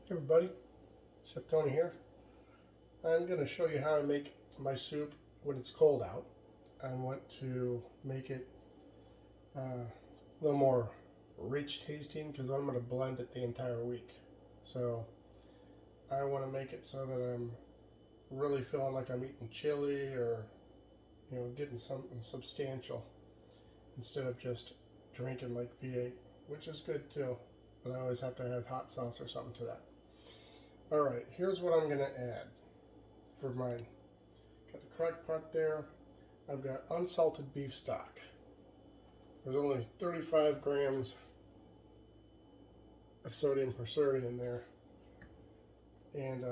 Hey everybody, Chef Tony here. I'm going to show you how I make my soup when it's cold out. I want to make it a little more rich tasting because I'm going to blend it the entire week. So I want to make it so that I'm really feeling like I'm eating chili or getting something substantial instead of just drinking like V8, which is good too, but I always have to add hot sauce or something to that. Alright, here's what I'm going to add for mine. Got the crock pot there. I've got unsalted beef stock. There's only 35 grams of sodium per serving in there. And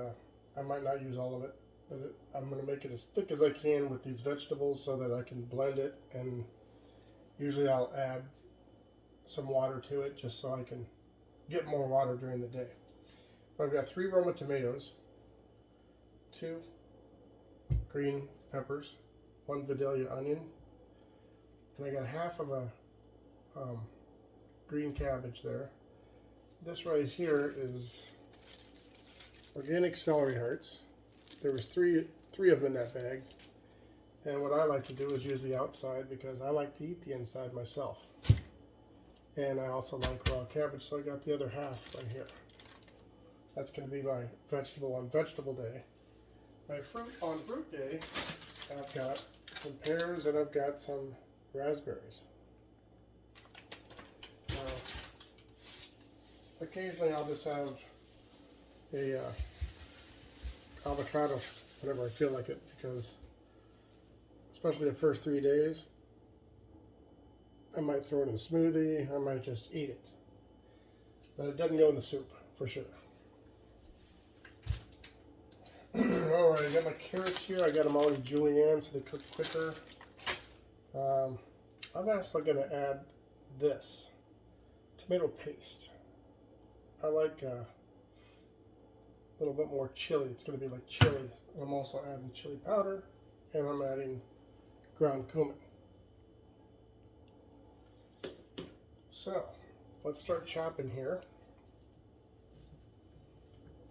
I might not use all of it, but I'm going to make it as thick as I can with these vegetables so that I can blend it. And usually I'll add some water to it just so I can get more water during the day. I've got 3 Roma tomatoes, 2 green peppers, 1 Vidalia onion, and I got half of a green cabbage there. This right here is organic celery hearts. There was three of them in that bag, and what I like to do is use the outside because I like to eat the inside myself. And I also like raw cabbage, so I got the other half right here. That's going to be my vegetable on vegetable day. My fruit on fruit day, I've got some pears and I've got some raspberries. Now, occasionally I'll just have a avocado whenever I feel like it, because especially the first 3 days, I might throw it in a smoothie, I might just eat it. But it doesn't go in the soup, for sure. Alright, I got my carrots here. I got them already julienne so they cook quicker. I'm also going to add this tomato paste. I like a little bit more chili. It's going to be like chili. I'm also adding chili powder, and I'm adding ground cumin. So, let's start chopping here.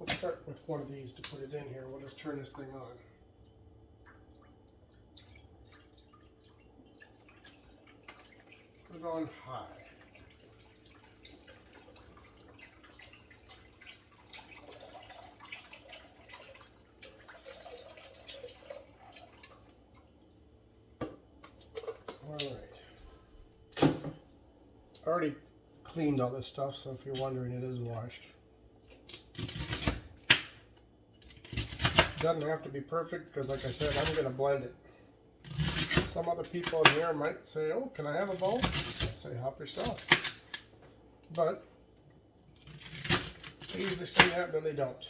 Let's start with one of these to put it in here. We'll just turn this thing on. Put it on high. Alright. I already cleaned all this stuff, so if you're wondering, it is washed. Doesn't have to be perfect because, like I said, I'm going to blend it. Some other people in here might say, "Oh, can I have a bowl?" I say, "Help yourself." But they usually say that, and then they don't.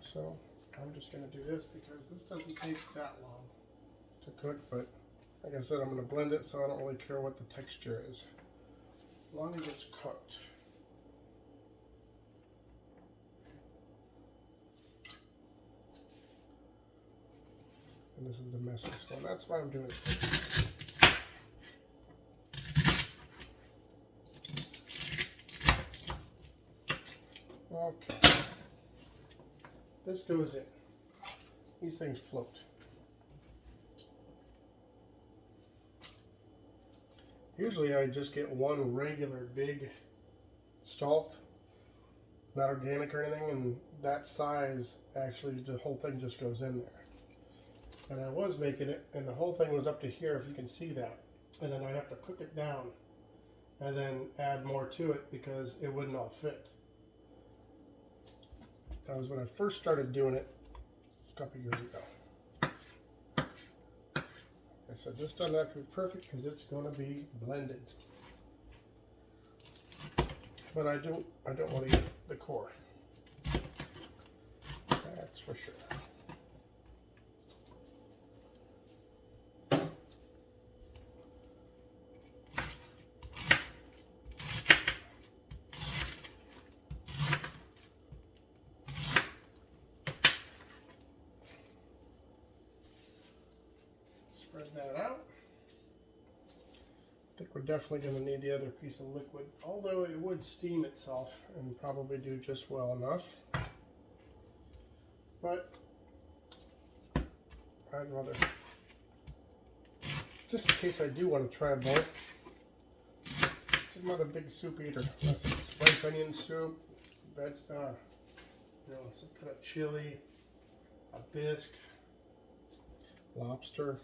So I'm just going to do this because this doesn't take that long to cook. But like I said, I'm going to blend it, so I don't really care what the texture is, as long as it's cooked. And this is the messiest one. That's why I'm doing it. Okay. This goes in. These things float. Usually I just get one regular big stalk, not organic or anything, and that size, actually the whole thing just goes in there. And I was making it, and the whole thing was up to here, if you can see that. And then I'd have to cook it down and then add more to it because it wouldn't all fit. That was when I first started doing it a couple years ago. I said, this doesn't have to be perfect because it's going to be blended. But I don't want to eat the core. That's for sure. Spread that out. think we're definitely going to need the other piece of liquid, although it would steam itself and probably do just well enough. But I'd rather, just in case I do want to try a bowl. I'm not a big soup eater unless it's French onion soup, some kind of chili, a bisque, lobster.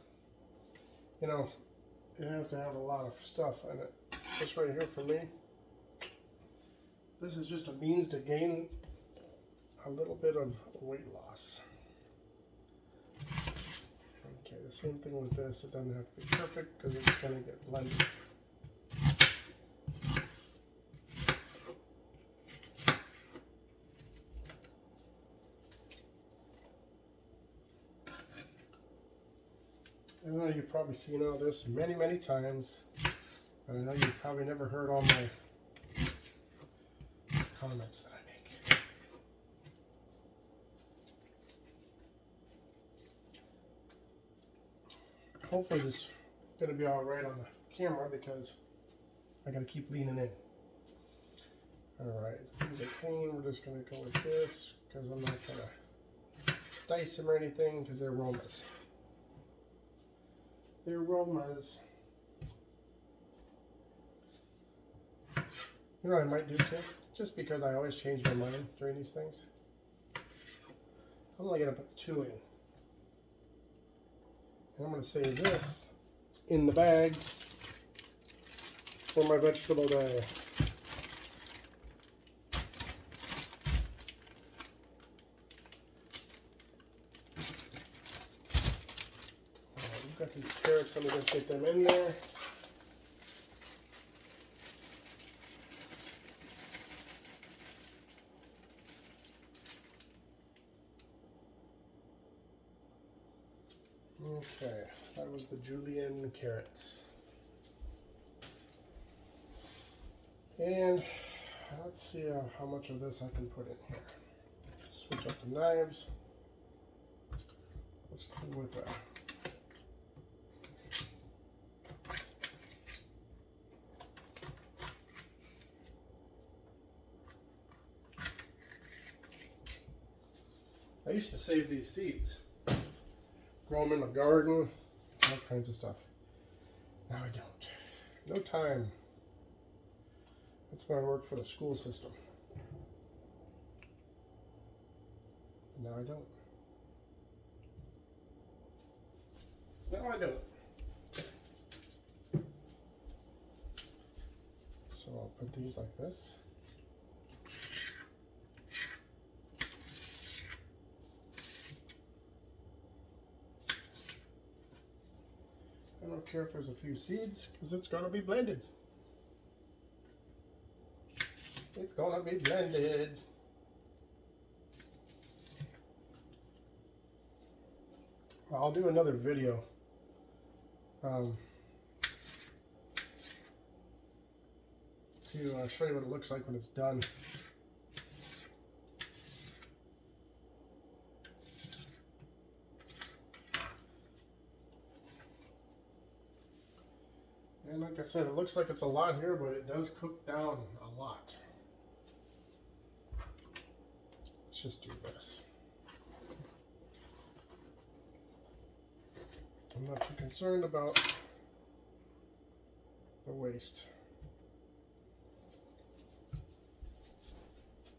You know, it has to have a lot of stuff in it. This right here for me, this is just a means to gain a little bit of weight loss. Okay, the same thing with this. It doesn't have to be perfect because it's going to get blended. I know you've probably seen all this many, many times, but I know you've probably never heard all my comments that I make. Hopefully this is going to be all right on the camera because I got to keep leaning in. Alright, these are clean. We're just going to go with this because I'm not going to dice them or anything because they're aromas. They're aromas. You know what I might do too? Just because I always change my mind during these things. I'm only going to put 2 in. And I'm going to save this in the bag for my vegetable day. Got these carrots, let me just get them in there. Okay, that was the julienne carrots. And let's see how much of this I can put in here. Switch up the knives. Let's go with that. I used to save these seeds, grow them in the garden, all kinds of stuff. Now I don't. No time. That's why I work for the school system. Now I don't. No, I don't. So I'll put these like this. I don't care if there's a few seeds because it's going to be blended. It's going to be blended. I'll do another video to show you what it looks like when it's done. And like I said, it looks like it's a lot here, but it does cook down a lot. Let's just do this. I'm not too concerned about the waste,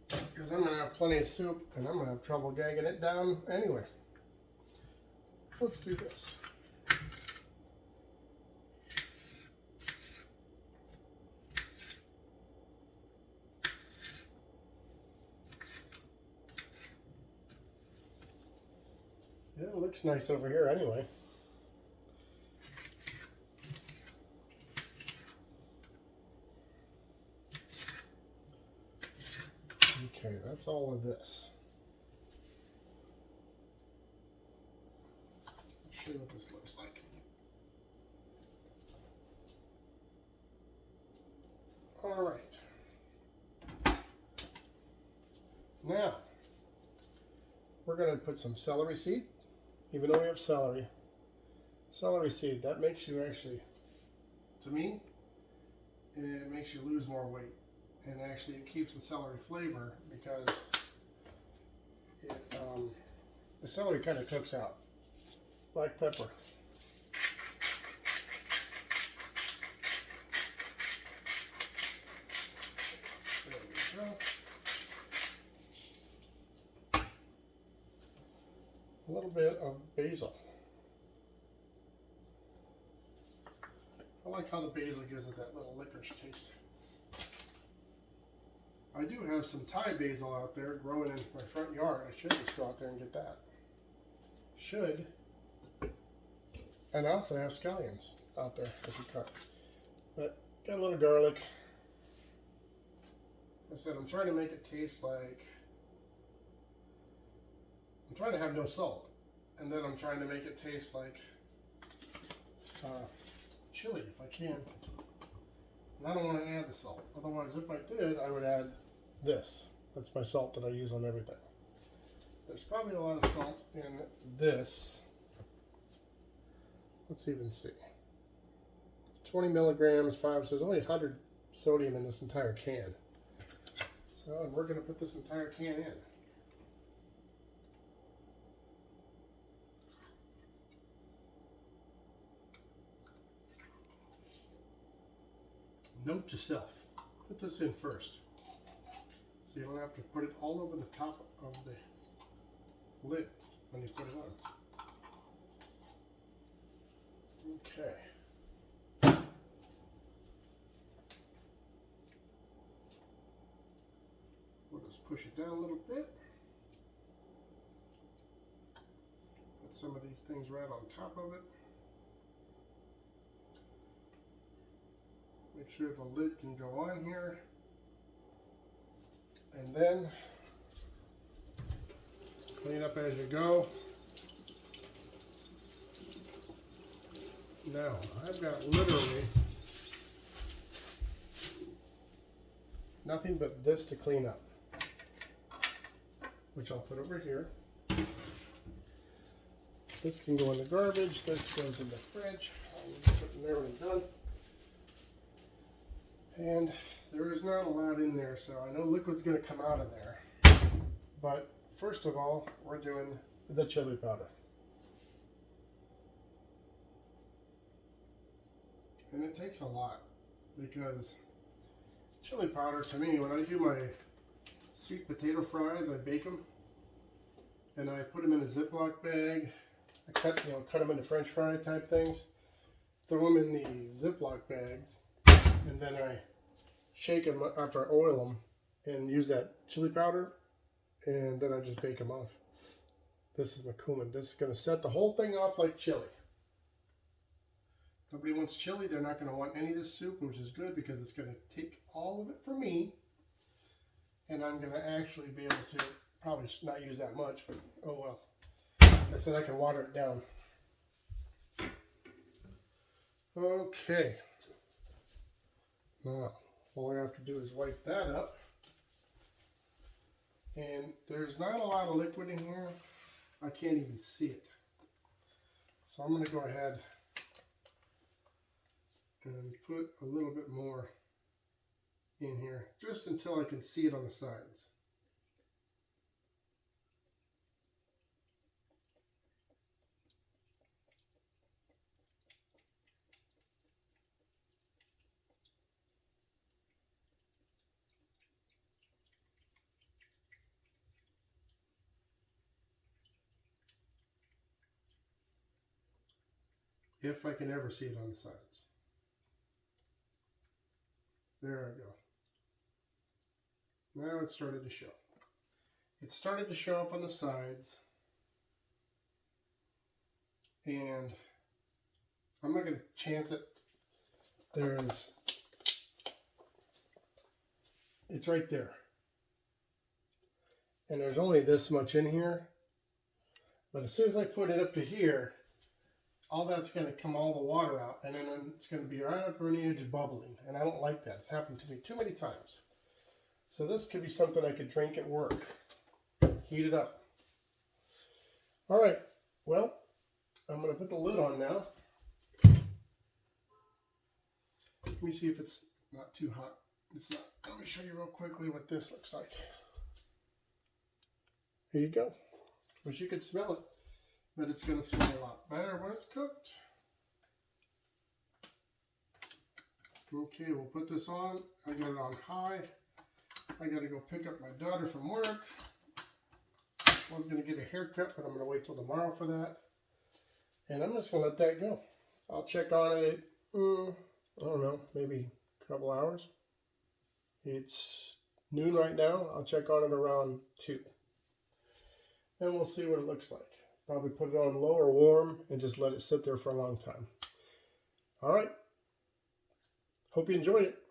because I'm going to have plenty of soup and I'm going to have trouble gagging it down anyway. Let's do this. Yeah, it looks nice over here anyway. Okay, that's all of this. Let's show you what this looks like. All right. Now, we're going to put some celery seed, even though we have celery. Celery seed, that makes you actually, to me, it makes you lose more weight. And actually it keeps the celery flavor because the celery kind of cooks out like pepper. There we go. A little bit of basil. I like how the basil gives it that little licorice taste. I do have some Thai basil out there growing in my front yard. I should just go out there and get that. Should. And I also have scallions out there that you cut. But got a little garlic. Like I said, I'm trying to make it taste like, I'm trying to have no salt. And then I'm trying to make it taste like chili if I can. And I don't want to add the salt. Otherwise, if I did, I would add this. That's my salt that I use on everything. There's probably a lot of salt in this. Let's even see. 20 milligrams, 5, so there's only 100 sodium in this entire can. So, and we're going to put this entire can in. Note to self, put this in first. So you don't have to put it all over the top of the lid when you put it on. Okay. We'll just push it down a little bit. Put some of these things right on top of it. Make sure the lid can go on here. And then clean up as you go. Now, I've got literally nothing but this to clean up, which I'll put over here. This can go in the garbage, this goes in the fridge. I'll put it in there when I'm done. And there is not a lot in there, so I know liquid's going to come out of there. But first of all, we're doing the chili powder. And it takes a lot because chili powder, to me, when I do my sweet potato fries, I bake them and I put them in a Ziploc bag. I cut them into French fry type things, throw them in the Ziploc bag, and then I shake them after I oil them and use that chili powder, and then I just bake them off. This is my cumin. This is going to set the whole thing off like chili. Nobody wants chili. They're not going to want any of this soup, which is good because it's going to take all of it for me, and I'm going to actually be able to probably not use that much, but oh well. I said I can water it down. Okay. Now, all I have to do is wipe that up. And there's not a lot of liquid in here. I can't even see it. So I'm going to go ahead and put a little bit more in here, just until I can see it on the sides. If I can ever see it on the sides. There I go. Now it started to show. It started to show up on the sides. And I'm not going to chance it. It's right there. And there's only this much in here. But as soon as I put it up to here, all that's going to come all the water out, and then it's going to be right up on the edge bubbling, and I don't like that. It's happened to me too many times. So this could be something I could drink at work. Heat it up. All right, well, I'm going to put the lid on now. Let me see if it's not too hot. It's not. Let me show you real quickly what this looks like. Here you go. Wish you could smell it, but it's going to smell a lot better when it's cooked. Okay, we'll put this on. I got it on high. I got to go pick up my daughter from work. I was going to get a haircut, but I'm going to wait till tomorrow for that. And I'm just going to let that go. I'll check on it, I don't know, maybe a couple hours. It's noon right now. I'll check on it around 2. And we'll see what it looks like. Probably put it on low or warm and just let it sit there for a long time. All right. Hope you enjoyed it.